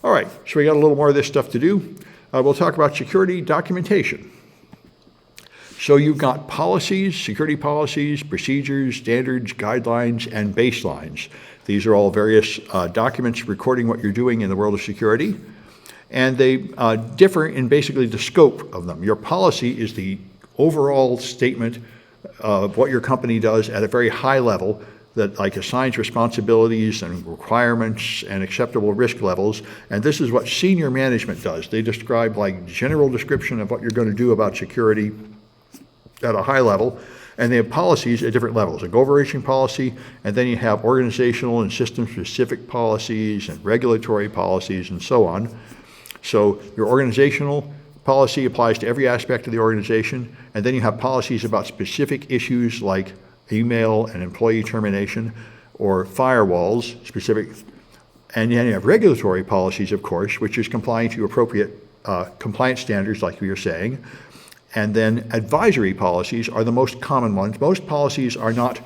All right, so we got a little more of this stuff to do. We'll talk about security documentation. So you've got policies, security policies, procedures, standards, guidelines, and baselines. These are all various documents recording what you're doing in the world of security. And they differ in basically the scope of them. Your policy is the overall statement of what your company does at a very high level that like assigns responsibilities and requirements and acceptable risk levels. And this is what senior management does. They describe like general description of what you're going to do about security at a high level. And they have policies at different levels, a overarching policy, and then you have organizational and system-specific policies and regulatory policies and so on. So your organizational policy applies to every aspect of the organization, and then you have policies about specific issues like email and employee termination or firewalls specific. And then you have regulatory policies, of course, which is complying to appropriate compliance standards like we were saying. And then advisory policies are the most common ones. Most policies are not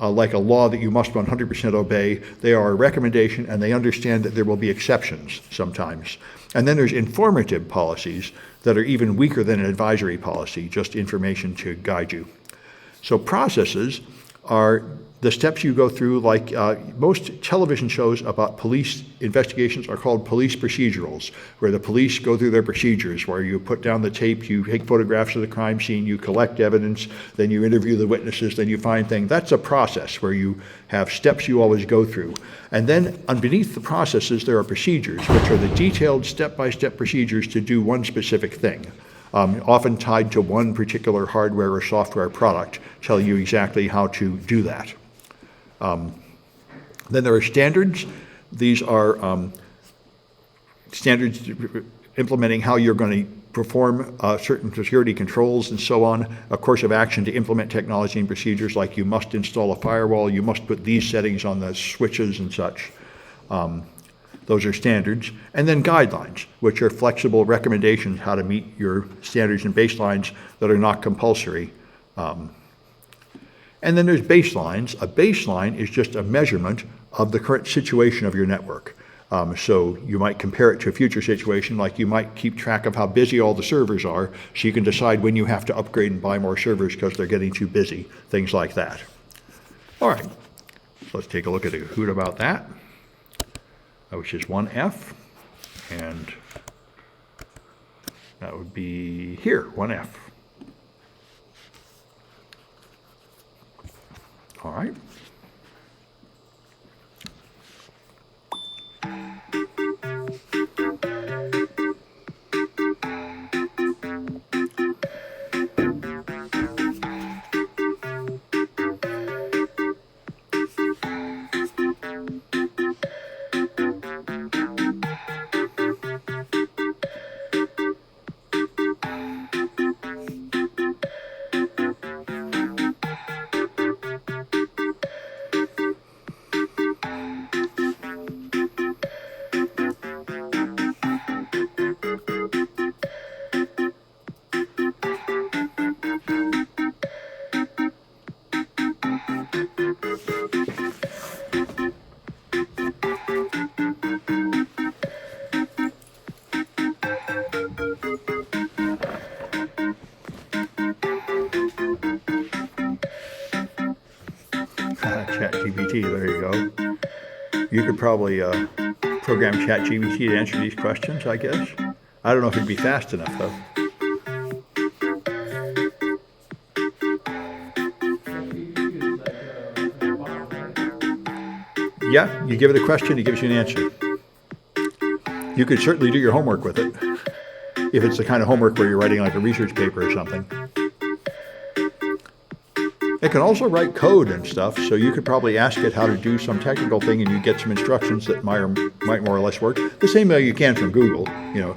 like a law that you must 100% obey. They are a recommendation, and they understand that there will be exceptions sometimes. And then there's informative policies that are even weaker than an advisory policy, just information to guide you. So processes are the steps you go through, like most television shows about police investigations are called police procedurals, where the police go through their procedures, where you put down the tape, you take photographs of the crime scene, you collect evidence, then you interview the witnesses, then you find things. That's a process where you have steps you always go through. And then underneath the processes, there are procedures, which are the detailed step-by-step procedures to do one specific thing. Often tied to one particular hardware or software product, tell you exactly how to do that. Then there are standards. These are standards implementing how you're going to perform certain security controls and so on, a course of action to implement technology and procedures like you must install a firewall, you must put these settings on the switches and such. Those are standards. And then guidelines, which are flexible recommendations how to meet your standards and baselines that are not compulsory. And then there's baselines. A baseline is just a measurement of the current situation of your network. So you might compare it to a future situation, like you might keep track of how busy all the servers are, so you can decide when you have to upgrade and buy more servers because they're getting too busy, things like that. All right, so let's take a look at a Kahoot about that, which is 1F, and that would be here, 1F. All right. ChatGPT, there you go. You could probably program ChatGPT to answer these questions, I guess. I don't know if it'd be fast enough, though. Yeah, you give it a question, it gives you an answer. You could certainly do your homework with it, if it's the kind of homework where you're writing like a research paper or something. It can also write code and stuff, so you could probably ask it how to do some technical thing and you get some instructions that might more or less work. The same way you can from Google, you know.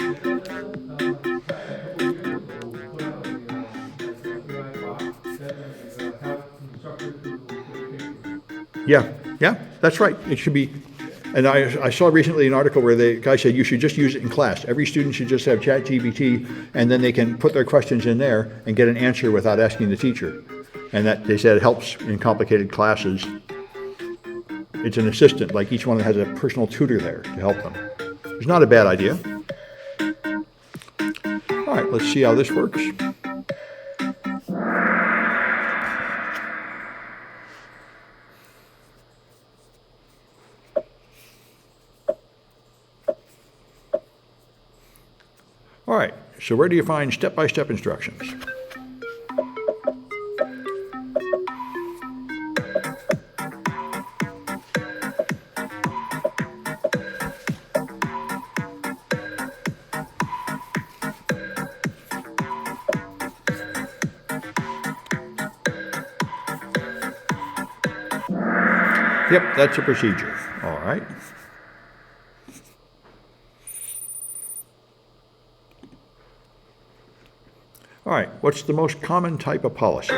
Yeah, that's right. It should be. And I saw recently an article where the guy said you should just use it in class. Every student should just have ChatGPT, and then they can put their questions in there and get an answer without asking the teacher. And that, they said, helps in complicated classes. It's an assistant, like each one has a personal tutor there to help them. It's not a bad idea. All right, let's see how this works. All right, so where do you find step-by-step instructions? Yep, that's a procedure. All right. All right, what's the most common type of policy?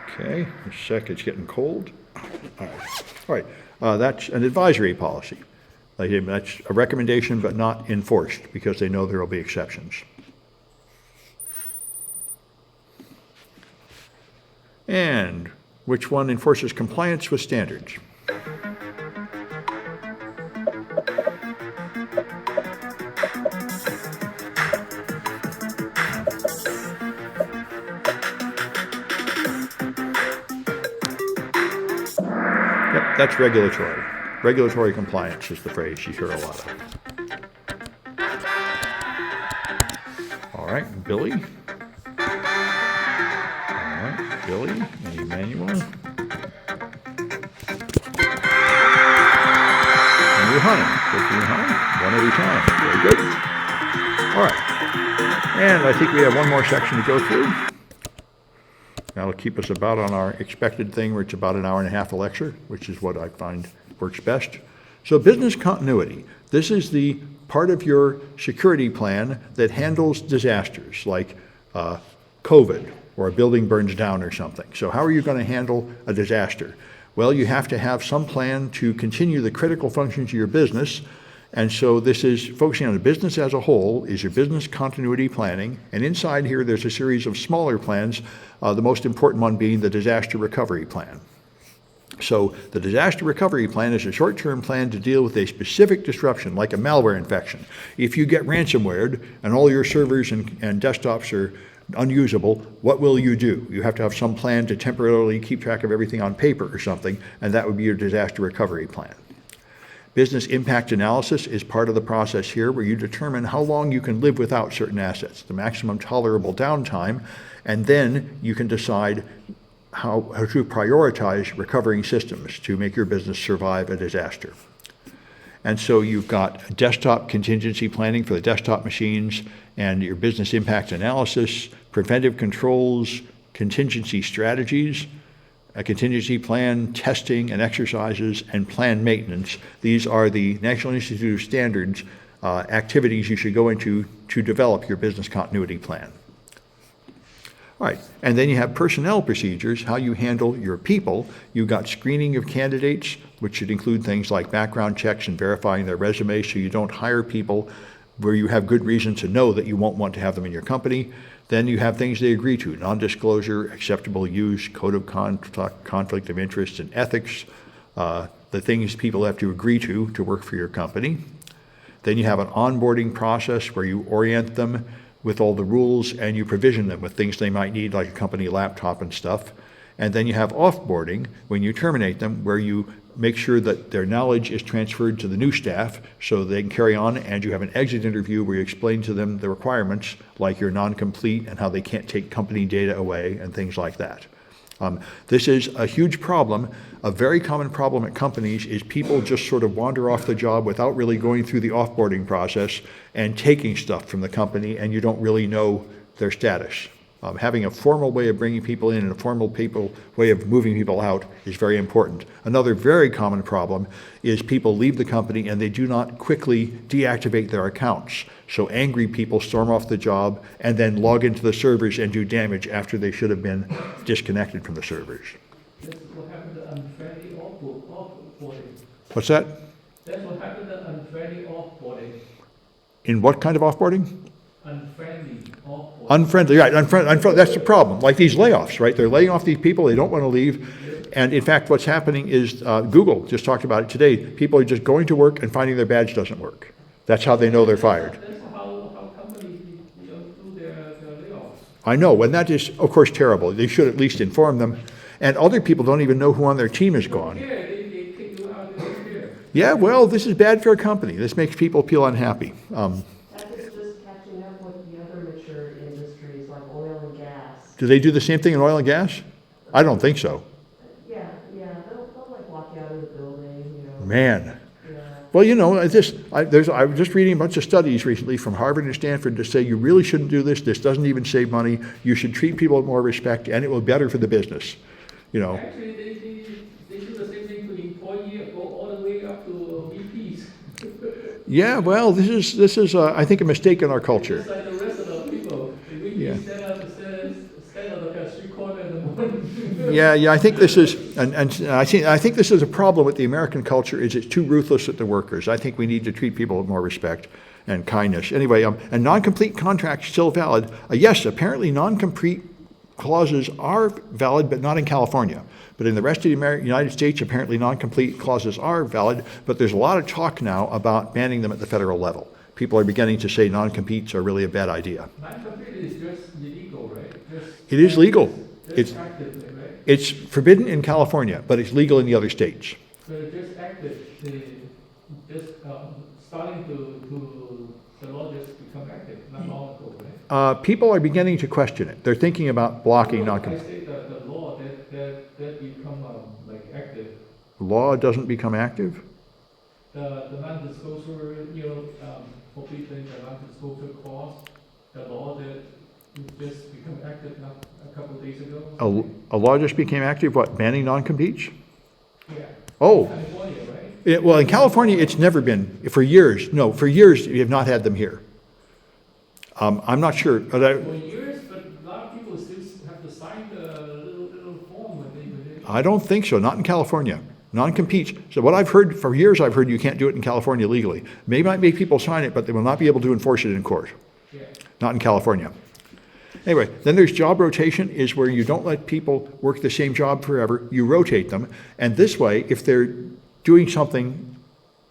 Okay, a sec, it's getting cold. All right, that's an advisory policy. That's a recommendation but not enforced because they know there will be exceptions. And which one enforces compliance with standards? Yep, that's regulatory. Regulatory compliance is the phrase you hear a lot of. All right, Billy. All right, Billy and Emmanuel. And Johanna. Good for Johanna. One every time. Very good. All right. And I think we have one more section to go through. That'll keep us about on our expected thing, where it's about an hour and a half a lecture, which is what I find works best. So business continuity. This is the part of your security plan that handles disasters like COVID or a building burns down or something. So how are you going to handle a disaster? Well, you have to have some plan to continue the critical functions of your business. And so this is focusing on the business as a whole, is your business continuity planning. And inside here, there's a series of smaller plans, the most important one being the disaster recovery plan. So the disaster recovery plan is a short-term plan to deal with a specific disruption, like a malware infection. If you get ransomwared and all your servers and desktops are unusable, what will you do? You have to have some plan to temporarily keep track of everything on paper or something, and that would be your disaster recovery plan. Business impact analysis is part of the process here, where you determine how long you can live without certain assets, the maximum tolerable downtime, and then you can decide how to prioritize recovering systems to make your business survive a disaster. And so you've got desktop contingency planning for the desktop machines, and your business impact analysis, preventive controls, contingency strategies, a contingency plan, testing and exercises, and plan maintenance. These are the National Institute of Standards activities you should go into to develop your business continuity plan. All right, and then you have personnel procedures, how you handle your people. You've got screening of candidates, which should include things like background checks and verifying their resumes, so you don't hire people where you have good reason to know that you won't want to have them in your company. Then you have things they agree to: non-disclosure, acceptable use, code of conduct, conflict of interest, and ethics, the things people have to agree to work for your company. Then you have an onboarding process where you orient them with all the rules and you provision them with things they might need, like a company laptop and stuff. And then you have offboarding, when you terminate them, where you make sure that their knowledge is transferred to the new staff so they can carry on, and you have an exit interview where you explain to them the requirements, like you're non-complete and how they can't take company data away and things like that. This is a huge problem. A very common problem at companies is people just sort of wander off the job without really going through the offboarding process and taking stuff from the company, and you don't really know their status. Having a formal way of bringing people in and a formal way of moving people out is very important. Another very common problem is people leave the company and they do not quickly deactivate their accounts. So angry people storm off the job and then log into the servers and do damage after they should have been disconnected from the servers. That's what happened to unfriendly offboarding. What's that? That's what happened to unfriendly offboarding. In what kind of offboarding? unfriendly, awkward. Unfriendly, right, unfriendly, that's the problem. Like these layoffs, right? They're laying off these people, they don't want to leave. And in fact, what's happening is, Google just talked about it today, people are just going to work and finding their badge doesn't work. That's how they know they're fired. That's how companies, do their layoffs. I know, and that is, of course, terrible. They should at least inform them. And other people don't even know who on their team is gone. Yeah, they kick you out, they don't care. Yeah, well, this is bad for a company. This makes people feel unhappy. That is just catching up with the other mature industries like oil and gas. Do they do the same thing in oil and gas? I don't think so. Yeah, they'll like walk you out of the building, Man. Yeah. Well, I was just reading a bunch of studies recently from Harvard and Stanford to say you really shouldn't do this. This doesn't even save money. You should treat people with more respect, and it will be better for the business. Actually, they do the same thing to employee, go all the way up to VPs. Yeah, well, this is I think a mistake in our culture. Just like the rest of the people, the Yeah. VPs stand up at 3:15 in the morning. Yeah, I think this is, and I think this is a problem with the American culture. Is it's too ruthless with the workers. I think we need to treat people with more respect and kindness. Anyway, and non-complete contracts still valid. Yes, apparently non-complete clauses are valid, but not in California. But in the rest of the United States, apparently non-complete clauses are valid, but there's a lot of talk now about banning them at the federal level. People are beginning to say non-competes are really a bad idea. Non-compete is just illegal, right? It is legal. Just actively, right? It's forbidden in California, but it's legal in the other states. So just active, starting the law just become active, not long ago, right? People are beginning to question it. They're thinking about blocking I non-compete. say the law that become like active, Law doesn't become active? the non-disclosure, completing the non-disclosure clause, the law that just become active not a couple of days ago. A law just became active, what, banning non-competes? Yeah. Oh, California, right? well, in California, it's never been, for years, you have not had them here. I'm not sure, but For years, but a lot of people still have to sign the little form when they. I don't think so, not in California. Non-competes. So what I've heard, for years I've heard you can't do it in California legally. They might make people sign it, but they will not be able to enforce it in court. Yeah. Not in California. Anyway, then there's job rotation, is where you don't let people work the same job forever. You rotate them. And this way, if they're doing something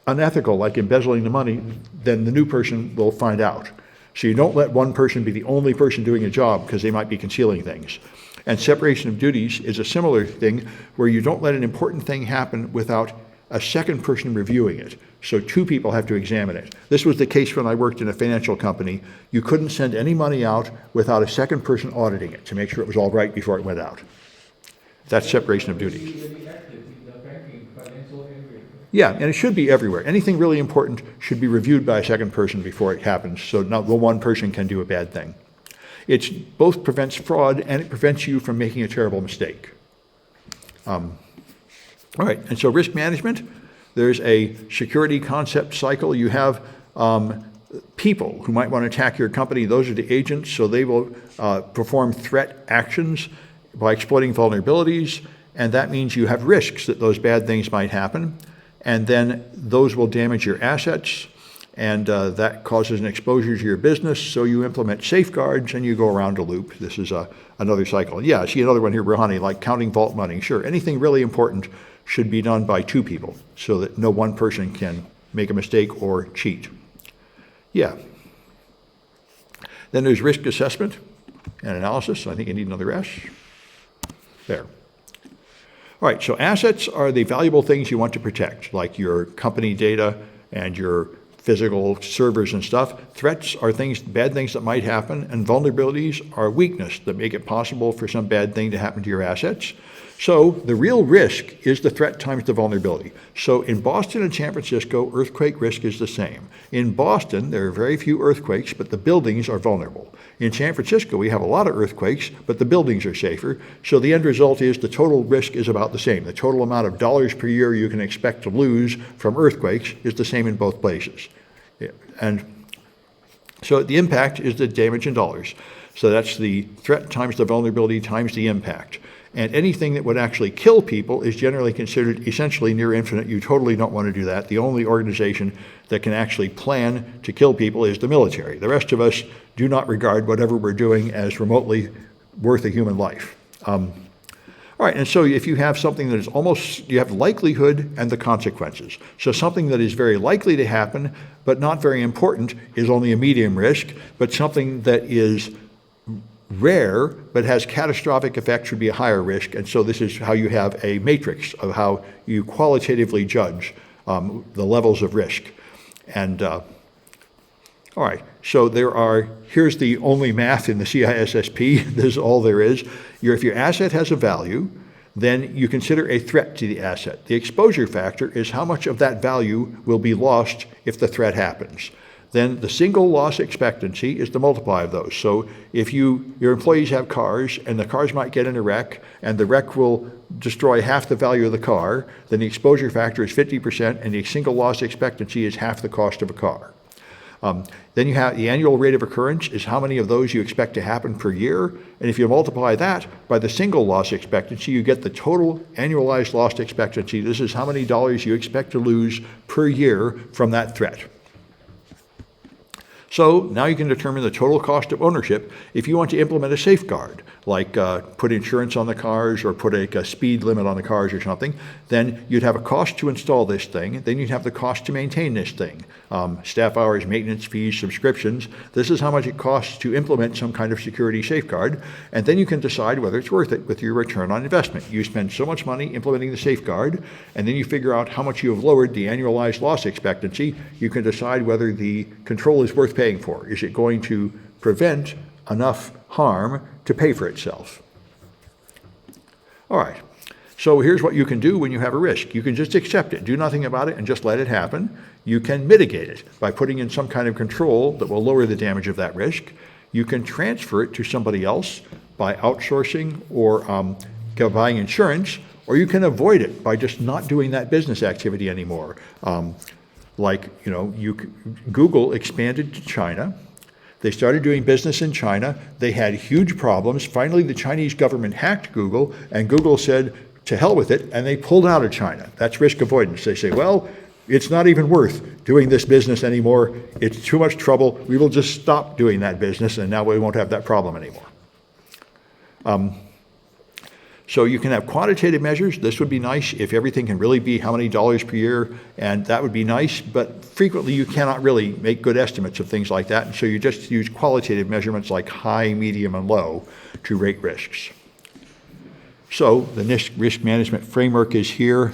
unethical, like embezzling the money, then the new person will find out. So you don't let one person be the only person doing a job because they might be concealing things. And separation of duties is a similar thing where you don't let an important thing happen without a second person reviewing it. So two people have to examine it. This was the case when I worked in a financial company. You couldn't send any money out without a second person auditing it to make sure it was all right before it went out. That's separation of duties. Really active in the banking, financial area. Yeah, and it should be everywhere. Anything really important should be reviewed by a second person before it happens, so not the one person can do a bad thing. It both prevents fraud and it prevents you from making a terrible mistake. All right, and so risk management, there's a security concept cycle. You have people who might want to attack your company. Those are the agents, so they will perform threat actions by exploiting vulnerabilities, and that means you have risks that those bad things might happen, and then those will damage your assets, and that causes an exposure to your business, so you implement safeguards and you go around a loop. This is another cycle. Yeah, I see another one here, Rouhani, like counting vault money. Sure, anything really important should be done by two people so that no one person can make a mistake or cheat. Yeah. Then there's risk assessment and analysis. I think I need another S. There. All right, so assets are the valuable things you want to protect, like your company data and your physical servers and stuff. Threats are things, bad things that might happen, and vulnerabilities are weakness that make it possible for some bad thing to happen to your assets. So the real risk is the threat times the vulnerability. So in Boston and San Francisco, earthquake risk is the same. In Boston, there are very few earthquakes, but the buildings are vulnerable. In San Francisco, we have a lot of earthquakes, but the buildings are safer. So the end result is the total risk is about the same. The total amount of dollars per year you can expect to lose from earthquakes is the same in both places. And so the impact is the damage in dollars. So that's the threat times the vulnerability times the impact. And anything that would actually kill people is generally considered essentially near infinite. You totally don't want to do that. The only organization that can actually plan to kill people is the military. The rest of us do not regard whatever we're doing as remotely worth a human life. All right, and so if you have something that is almost, you have likelihood and the consequences. So something that is very likely to happen, but not very important, is only a medium risk, but something that is rare, but has catastrophic effects would be a higher risk. And so this is how you have a matrix of how you qualitatively judge the levels of risk. And all right, so here's the only math in the CISSP. This is all there is. If your asset has a value, then you consider a threat to the asset. The exposure factor is how much of that value will be lost if the threat happens. Then the single loss expectancy is the multiply of those. So if your employees have cars and the cars might get in a wreck and the wreck will destroy half the value of the car, then the exposure factor is 50% and the single loss expectancy is half the cost of a car. Then you have the annual rate of occurrence is how many of those you expect to happen per year. And if you multiply that by the single loss expectancy, you get the total annualized loss expectancy. This is how many dollars you expect to lose per year from that threat. So now you can determine the total cost of ownership if you want to implement a safeguard, like put insurance on the cars or put a speed limit on the cars or something. Then you'd have a cost to install this thing. Then you'd have the cost to maintain this thing. Staff hours, maintenance fees, subscriptions. This is how much it costs to implement some kind of security safeguard. And then you can decide whether it's worth it with your return on investment. You spend so much money implementing the safeguard, and then you figure out how much you have lowered the annualized loss expectancy. You can decide whether the control is worth paying for. Is it going to prevent enough harm to pay for itself? All right, so here's what you can do when you have a risk. You can just accept it, do nothing about it, and just let it happen. You can mitigate it by putting in some kind of control that will lower the damage of that risk. You can transfer it to somebody else by outsourcing or buying insurance, or you can avoid it by just not doing that business activity anymore. Google expanded to China. They started doing business in China. They had huge problems. Finally, the Chinese government hacked Google, and Google said, to hell with it, and they pulled out of China. That's risk avoidance. They say, well, it's not even worth doing this business anymore. It's too much trouble. We will just stop doing that business, and now we won't have that problem anymore. So you can have quantitative measures. This would be nice if everything can really be how many dollars per year, and that would be nice, but frequently you cannot really make good estimates of things like that, and so you just use qualitative measurements like high, medium, and low to rate risks. So the risk management framework is here.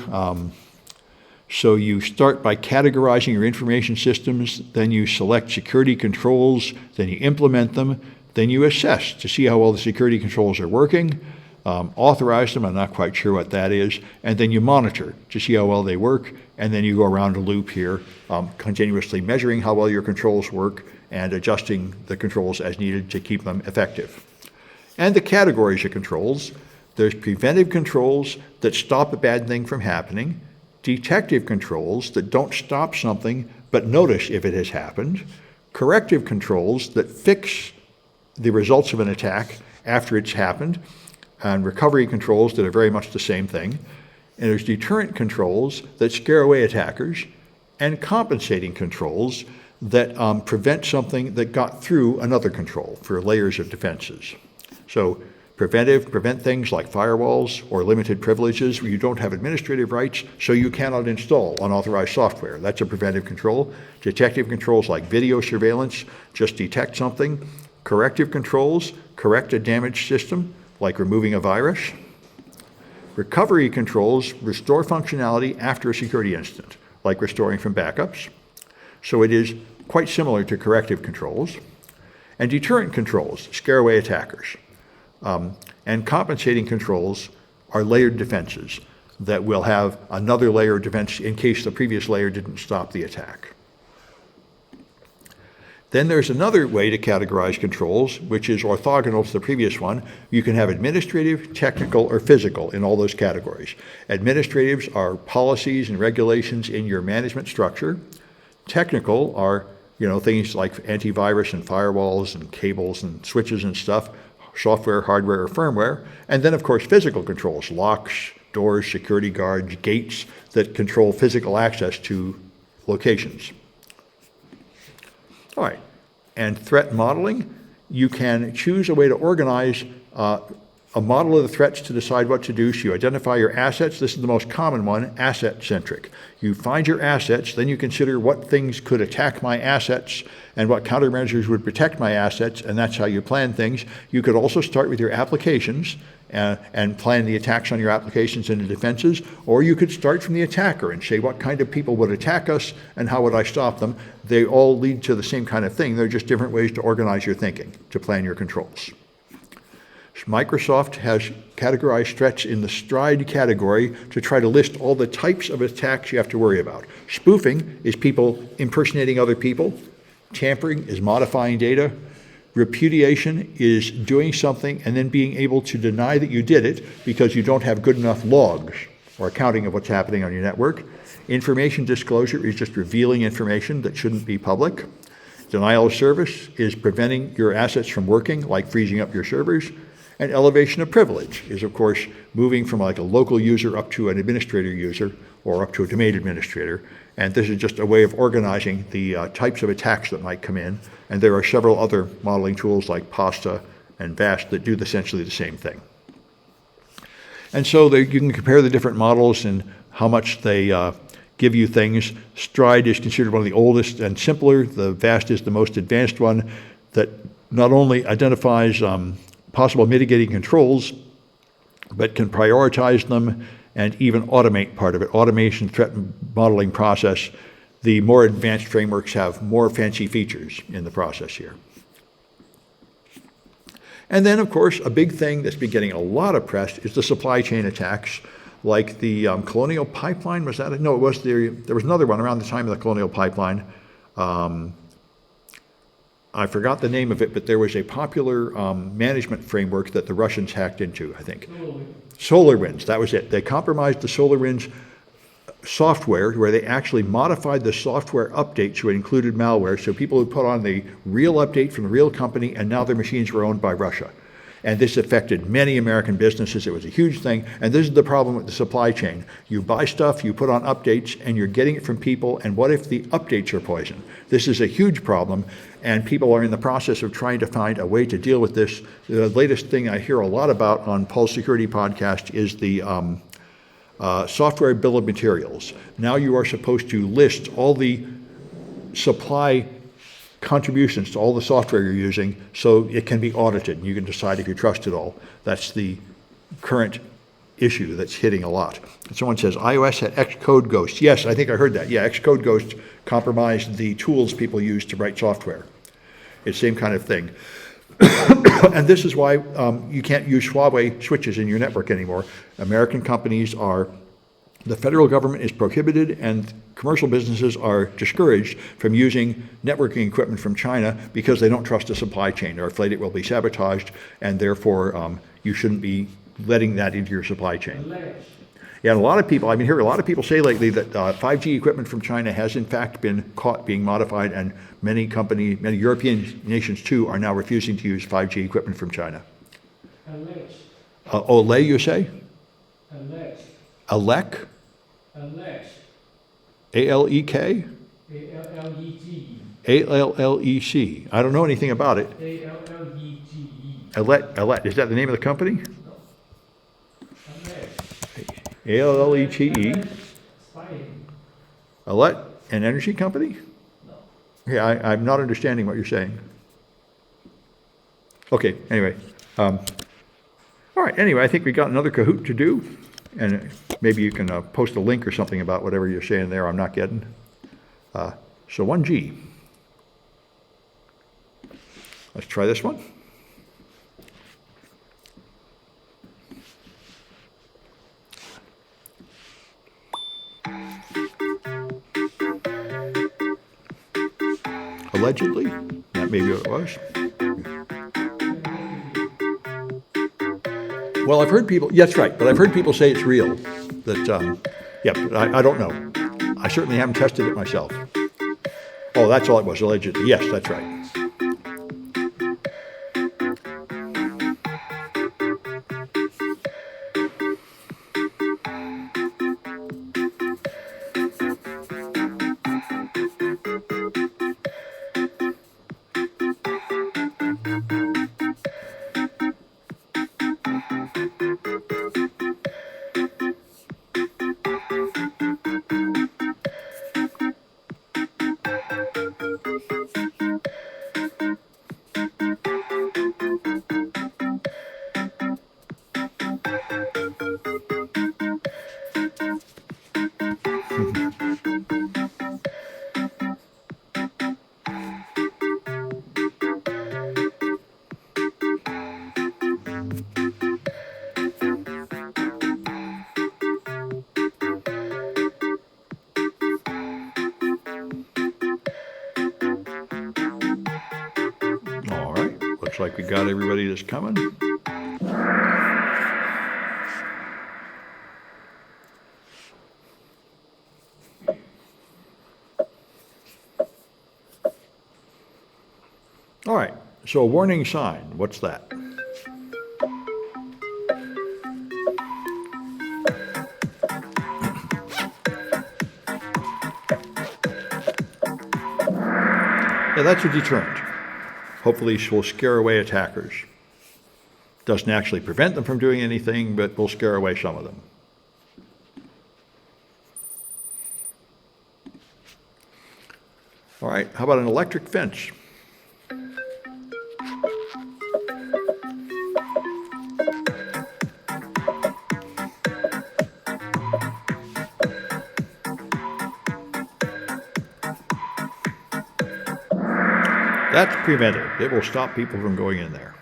So you start by categorizing your information systems, then you select security controls, then you implement them, then you assess to see how well the security controls are working. Authorize them, I'm not quite sure what that is, and then you monitor to see how well they work, and then you go around a loop here, continuously measuring how well your controls work and adjusting the controls as needed to keep them effective. And the categories of controls: there's preventive controls that stop a bad thing from happening, detective controls that don't stop something but notice if it has happened, corrective controls that fix the results of an attack after it's happened, and recovery controls that are very much the same thing. And there's deterrent controls that scare away attackers, and compensating controls that prevent something that got through another control for layers of defenses. So prevent things like firewalls or limited privileges where you don't have administrative rights, so you cannot install unauthorized software. That's a preventive control. Detective controls like video surveillance, just detect something. Corrective controls, correct a damaged system, like removing a virus. Recovery controls restore functionality after a security incident, like restoring from backups. So it is quite similar to corrective controls. And deterrent controls scare away attackers. And compensating controls are layered defenses that will have another layer of defense in case the previous layer didn't stop the attack. Then there's another way to categorize controls, which is orthogonal to the previous one. You can have administrative, technical, or physical in all those categories. Administratives are policies and regulations in your management structure. Technical are, things like antivirus and firewalls and cables and switches and stuff, software, hardware, or firmware. And then, of course, physical controls, locks, doors, security guards, gates that control physical access to locations. All right, and threat modeling, you can choose a way to organize a model of the threats to decide what to do. So you identify your assets. This is the most common one, asset-centric. You find your assets, then you consider what things could attack my assets and what countermeasures would protect my assets, and that's how you plan things. You could also start with your applications and plan the attacks on your applications and the defenses, or you could start from the attacker and say what kind of people would attack us and how would I stop them. They all lead to the same kind of thing. They're just different ways to organize your thinking, to plan your controls. Microsoft has categorized threats in the STRIDE category to try to list all the types of attacks you have to worry about. Spoofing is people impersonating other people. Tampering is modifying data. Repudiation is doing something and then being able to deny that you did it because you don't have good enough logs or accounting of what's happening on your network. Information disclosure is just revealing information that shouldn't be public. Denial of service is preventing your assets from working, like freezing up your servers. And elevation of privilege is, of course, moving from like a local user up to an administrator user or up to a domain administrator. And this is just a way of organizing the types of attacks that might come in. And there are several other modeling tools like PASTA and VAST that do essentially the same thing. And so you can compare the different models and how much they give you things. STRIDE is considered one of the oldest and simpler. The VAST is the most advanced one that not only identifies possible mitigating controls, but can prioritize them and even automate part of it. Automation threat modeling process. The more advanced frameworks have more fancy features in the process here. And then, of course, a big thing that's been getting a lot of press is the supply chain attacks, like the Colonial Pipeline. Was that it? No, it was there was another one around the time of the Colonial Pipeline. I forgot the name of it, but there was a popular management framework that the Russians hacked into, I think. SolarWinds, that was it. They compromised the SolarWinds software where they actually modified the software update so it included malware, so people would put on the real update from the real company, and now their machines were owned by Russia. And this affected many American businesses. It was a huge thing. And this is the problem with the supply chain. You buy stuff, you put on updates, and you're getting it from people. And what if the updates are poison? This is a huge problem. And people are in the process of trying to find a way to deal with this. The latest thing I hear a lot about on Pulse Security Podcast is the software bill of materials. Now you are supposed to list all the supply contributions to all the software you're using so it can be audited and you can decide if you trust it all. That's the current issue that's hitting a lot. And someone says iOS had Xcode Ghost. Yes, I think I heard that. Yeah, Xcode Ghost compromised the tools people use to write software. It's the same kind of thing. And this is why you can't use Huawei switches in your network anymore. American companies the federal government is prohibited and commercial businesses are discouraged from using networking equipment from China because they don't trust the supply chain. They're afraid it will be sabotaged, and therefore you shouldn't be letting that into your supply chain. Yeah, and a lot of people, I've been hearing a lot of people say lately that 5G equipment from China has in fact been caught being modified, and many European nations too are now refusing to use 5G equipment from China. Olay, you say? Alec? A-L-E-K? A-L-L-E-G. A-L-L-E-C. I don't know anything about it. A-L-L-E-G-E. Allet. Is that the name of the company? A-L-L-E-T-E. Allet, an energy company? No. Okay, I'm not understanding what you're saying. Okay, anyway. All right, anyway, I think we got another Kahoot to do. And maybe you can post a link or something about whatever you're saying there I'm not getting. So 1G. Let's try this one. Allegedly, that may be what it was. Well, I've heard people, yeah, that's right, but I've heard people say it's real. That, yeah, but I don't know. I certainly haven't tested it myself. Oh, that's all it was, allegedly. Yes, that's right. Looks like we got everybody that's coming. All right, so a warning sign, what's that? Yeah, that's a deterrent. Hopefully will scare away attackers. Doesn't actually prevent them from doing anything, but will scare away some of them. All right, how about an electric fence? That's preventive. It will stop people from going in there.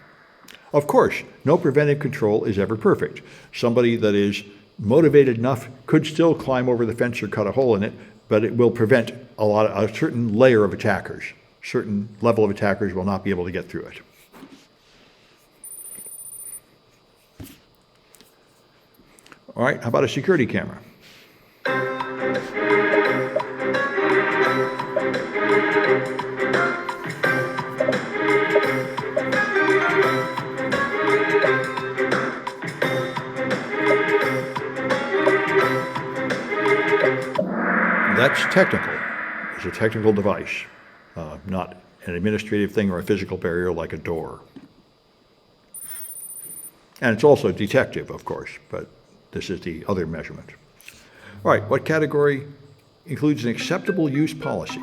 Of course, no preventive control is ever perfect. Somebody that is motivated enough could still climb over the fence or cut a hole in it, but it will prevent a certain layer of attackers. Certain level of attackers will not be able to get through it. All right, how about a security camera? That's technical. It's a technical device, not an administrative thing or a physical barrier like a door. And it's also detective, of course, but this is the other measurement. All right, what category includes an acceptable use policy?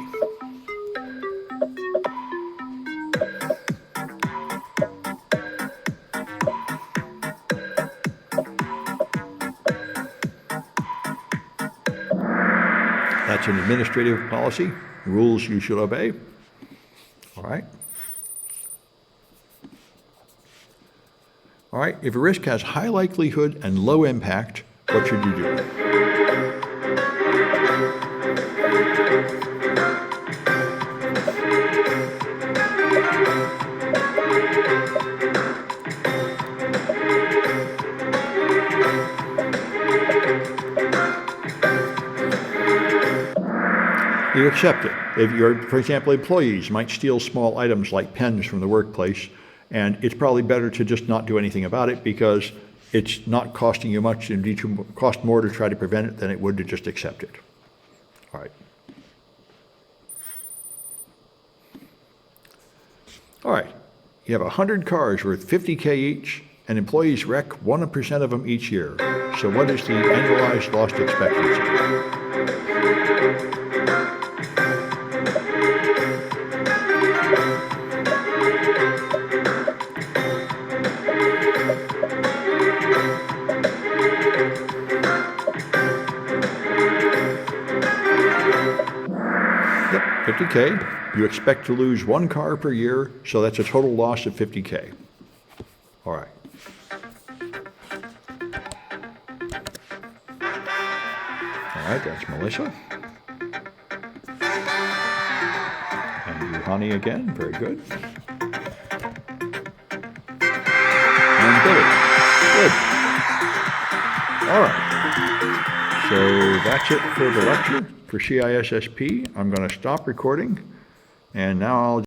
That's an administrative policy, rules you should obey. All right. All right, if a risk has high likelihood and low impact, what should you do? You accept it. If you're, for example, employees might steal small items like pens from the workplace, and it's probably better to just not do anything about it because it's not costing you much and need to cost more to try to prevent it than it would to just accept it. All right. All right. You have 100 cars worth $50K each, and employees wreck 1% of them each year. So what is the annualized lost expectancy? Yep, 50K. You expect to lose 1 car per year, so that's a total loss of 50K. All right. All right, that's Melissa. And you, Honey, again. Very good. And Billy. Good. All right. So that's it for the lecture for CISSP. I'm going to stop recording, and now I'll